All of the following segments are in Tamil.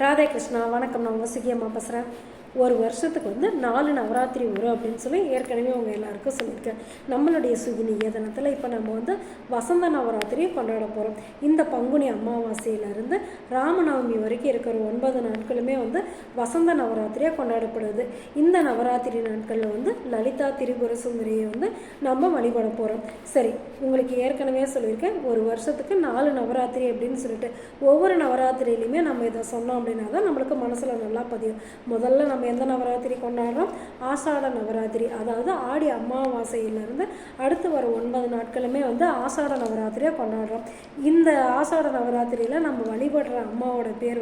ராதே கிருஷ்ணா, வணக்கம். நான் உங்கள் சுகியம்மா பேசுகிறேன். ஒரு வருஷத்துக்கு 4 நவராத்திரி வரும் அப்படின்னு சொல்லி ஏற்கனவே உங்கள் எல்லாருக்கும் சொல்லியிருக்கேன். நம்மளுடைய சுகினி ஏதனத்தில் இப்போ நம்ம வசந்த நவராத்திரியை கொண்டாட போகிறோம். இந்த பங்குனி அமாவாசையிலேருந்து ராமநவமி வரைக்கும் இருக்கிற 9 நாட்களுமே வசந்த நவராத்திரியாக கொண்டாடப்படுது. இந்த நவராத்திரி நாட்களில் லலிதா திரிபுர சுந்தரியை நம்ம வழிபட போகிறோம். சரி, உங்களுக்கு ஏற்கனவே சொல்லியிருக்கேன், ஒரு வருஷத்துக்கு 4 நவராத்திரி அப்படின்னு சொல்லிட்டு ஒவ்வொரு நவராத்திரியிலையுமே நம்ம இதை சொன்னோம் அப்படின்னா தான் நம்மளுக்கு மனசில் நல்லா பதியும். முதல்ல நம்ம எந்த நவராத்திரி கொண்டாடுறோம்? ஆஷாட நவராத்திரி, அதாவது ஆடி அமாவாசையிலிருந்து அடுத்து வர 9 நாட்களுமே ஆஷாட நவராத்திரியாக கொண்டாடுறோம். இந்த ஆஷாட நவராத்திரியில் நம்ம வழிபடுற அம்மாவோட பேர்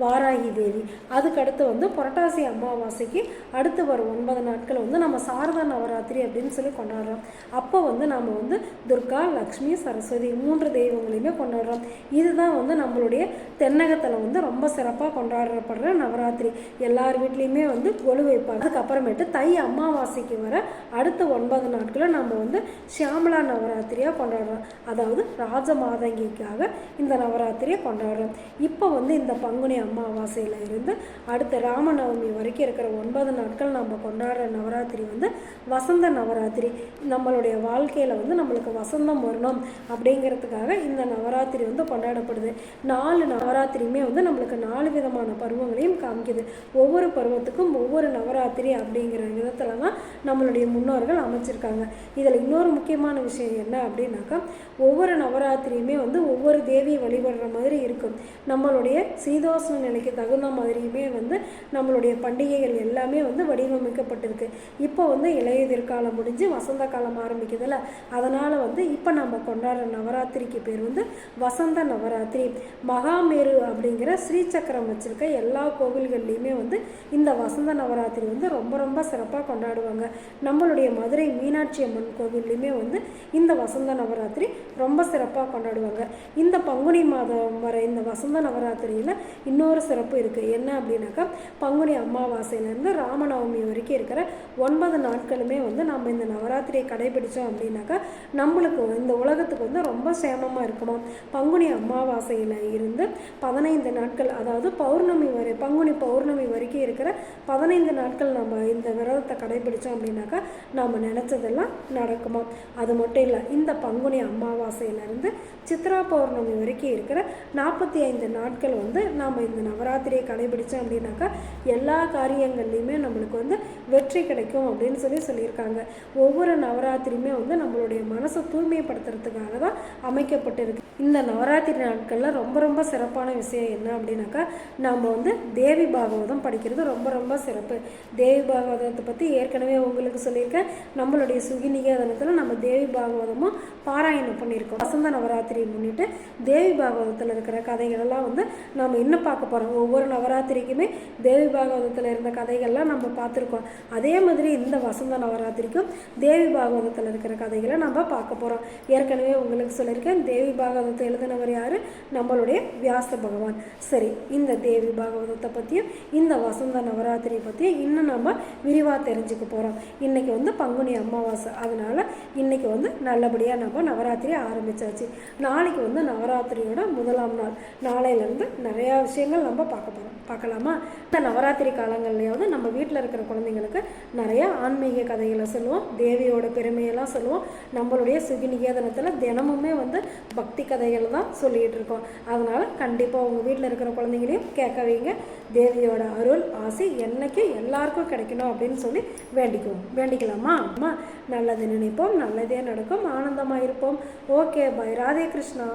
வாராகி தேவி. அதுக்கடுத்து புரட்டாசி அமாவாசைக்கு அடுத்து வர 9 நாட்கள் நம்ம சாரதா நவராத்திரி அப்படின்னு சொல்லி கொண்டாடுறோம். அப்போ நம்ம துர்கா, லக்ஷ்மி, சரஸ்வதி 3 தெய்வங்களையுமே கொண்டாடுறோம். இதுதான் நம்மளுடைய தென்னகத்தில் ரொம்ப சிறப்பாக கொண்டாடப்படுற நவராத்திரி. எல்லார் வீட்லேயுமே கொலு வைப்பாங்க. அதுக்கப்புறமேட்டு தை அமாவாசைக்கு வர அடுத்த 9 நாட்களும் நம்ம ஷியாமலா நவராத்திரியாக கொண்டாடுறோம். அதாவது ராஜ மாதங்கிக்காக இந்த நவராத்திரியை கொண்டாடுறோம். இப்போ இந்த பங்குனி அமாவாசையில் இருந்து அடுத்த ராமநவமி வரைக்கும் இருக்கிற 9 நாட்கள் நம்ம கொண்டாடுற நவராத்திரி வசந்த நவராத்திரி. நம்மளுடைய வாழ்க்கையில் நம்மளுக்கு வசந்தம் வரணும் அப்படிங்கிறதுக்காக இந்த நவராத்திரி கொண்டாடப்படுது. 4 நவராத்திரியுமே நம்மளுக்கு 4 விதமான பருவங்களையும் காமிக்குது. ஒவ்வொரு பருவத்துக்கும் ஒவ்வொரு நவராத்திரி அப்படிங்கிற விதத்தில் தான் நம்மளுடைய முன்னோர்கள் அமைச்சிருக்காங்க. இதில் இன்னொரு முக்கியமான விஷயம் என்ன அப்படின்னாக்கா, ஒவ்வொரு நவராத்திரியுமே ஒவ்வொரு தேவியை வழிபடுற மாதிரி இருக்கும். நம்மளுடைய சீதோஷ்ண நிலைக்கு தகுந்த மாதிரியுமே நம்மளுடைய பண்டிகைகள் எல்லாமே வடிவமைக்கப்பட்டிருக்கு. இப்போ இலையுதிர் காலம் முடிஞ்சு வசந்த காலம் ஆரம்பிக்குதுல்ல, அதனால் இப்போ நம்ம கொண்டாடுற நவராத்திரிக்கு பேர் வசந்த நவராத்திரி. மகாமேரு அப்படிங்கிற ஸ்ரீசக்கரம் வச்சுருக்க எல்லா கோவில்கள்லையுமே இந்த வசந்த நவராத்திரி ரொம்ப ரொம்ப சிறப்பாக கொண்டாடுவாங்க. நம்மளுடைய மதுரை மீனாட்சி அம்மன் கோவில்லையுமே இந்த வசந்த நவராத்திரி ரொம்ப சிறப்பாக கொண்டாடுவாங்க. இந்த பங்குனி மாதம் வர இந்த வசந்த நவராத்திரியில் இன்னொரு சிறப்பு இருக்குது. என்ன அப்படின்னாக்கா, பங்குனி அமாவாசையிலேருந்து ராமநவமி வரைக்கும் இருக்கிற 9 நாட்களுமே நம்ம இந்த நவராத்திரியை கடைபிடித்தோம் அப்படின்னாக்கா நம்மளுக்கு இந்த உலகத்துக்கு ரொம்ப சேமமாக இருக்குமா. பங்குனி அமாவாசையில் இருந்து 15 நாட்கள், அதாவது பௌர்ணமி வரை, பங்குனி பௌர்ணமி வரைக்கும் இருக்கிற 15 நாட்கள் நம்ம இந்த விரதத்தை கடைபிடித்தோம் அப்படின்னாக்கா நம்ம நினச்சதெல்லாம் நடக்குமா. அது மட்டும் இல்லை, இந்த பங்குனி அமாவாசையிலேருந்து சித்ரா பௌர்ணமி வரைக்கும் இருக்கிற 45 நாட்கள் நாம் இந்த நவராத்திரியை கடைபிடித்தோம் அப்படின்னாக்கா எல்லா காரியங்கள்லையுமே நம்மளுக்கு வெற்றி கிடைக்கும் அப்படின்னு சொல்லியிருக்காங்க. ஒவ்வொரு நவராத்திரியுமே நம்மளுடைய மனசை தூய்மைப்படுத்துறதுக்காக தான் அமைக்கப்பட்டிருக்கு. இந்த நவராத்திரி நாட்களில் ரொம்ப ரொம்ப சிறப்பான விஷயம் என்ன அப்படின்னாக்கா, நம்ம தேவி பாகவதம் படிக்கிறது ரொம்ப ரொம்ப சிறப்பு. தேவி பாகவதத்தை பற்றி ஏற்கனவே உங்களுக்கு சொல்லியிருக்கேன். நம்மளுடைய சுகிநிகேதனத்தில் நம்ம தேவி பாகவதமும் பாராயணம் பண்ணியிருக்கோம். வசந்த நவராத்திரியை முன்னிட்டு தேவி பாகவதத்தில் இருக்கிற கதைகளெல்லாம் நம்ம இன்னும் பார்க்க போகிறோம். ஒவ்வொரு நவராத்திரிக்குமே தேவி பாகவதத்தில் இருந்த கதைகள்லாம் நம்ம பார்த்துருக்கோம். அதே மாதிரி இந்த வசந்த நவராத்திரிக்கும் தேவி பாகவதத்தில் இருக்கிற கதைகளை நம்ம பார்க்க போகிறோம். ஏற்கனவே உங்களுக்கு சொல்லியிருக்கேன், தேவி பாகவதத்தை எழுதினவர் யார்? நம்மளுடைய வியாச பகவான். சரி, இந்த தேவி பாகவதத்தை பற்றியும் இந்த வசந்த நவராத்திரி பற்றியும் இன்னும் நம்ம விரிவாக தெரிஞ்சுக்க போகிறோம். இன்றைக்கி பங்குனி அமாவாசை, அதனால் இன்றைக்கி நல்லபடியாக நம்ம நவராத்திரி ஆரம்பித்தாச்சு. நாளைக்கு நவராத்திரியோட முதலாம் நாள். நாளையிலேருந்து நிறையா விஷயங்கள் நம்ம பார்க்கலாமா. இந்த நவராத்திரி காலங்கள்லையாவது நம்ம வீட்டில் இருக்கிற குழந்தைங்களுக்கு நிறையா ஆன்மீக கதைகளை சொல்லுவோம், தேவியோட பெருமையெல்லாம் சொல்லுவோம். நம்மளுடைய சுகிநிகேதனத்தில் தினமுமே பக்தி கதைகள் தான் சொல்லிகிட்டு இருக்கோம். அதனால் கண்டிப்பாக உங்கள் வீட்டில் இருக்கிற குழந்தைங்களையும் கேட்க வைங்க. தேவியோட அருள் ஆசி என்னைக்கு எல்லாருக்கும் கிடைக்கணும் அப்படின்னு சொல்லி வேண்டிக்கலாமா. அம்மா, நல்லது நினைப்போம், நல்லதே நடக்கும், ஆனந்தமாக இருப்போம். Okay, bye. ராதே கிருஷ்ணா.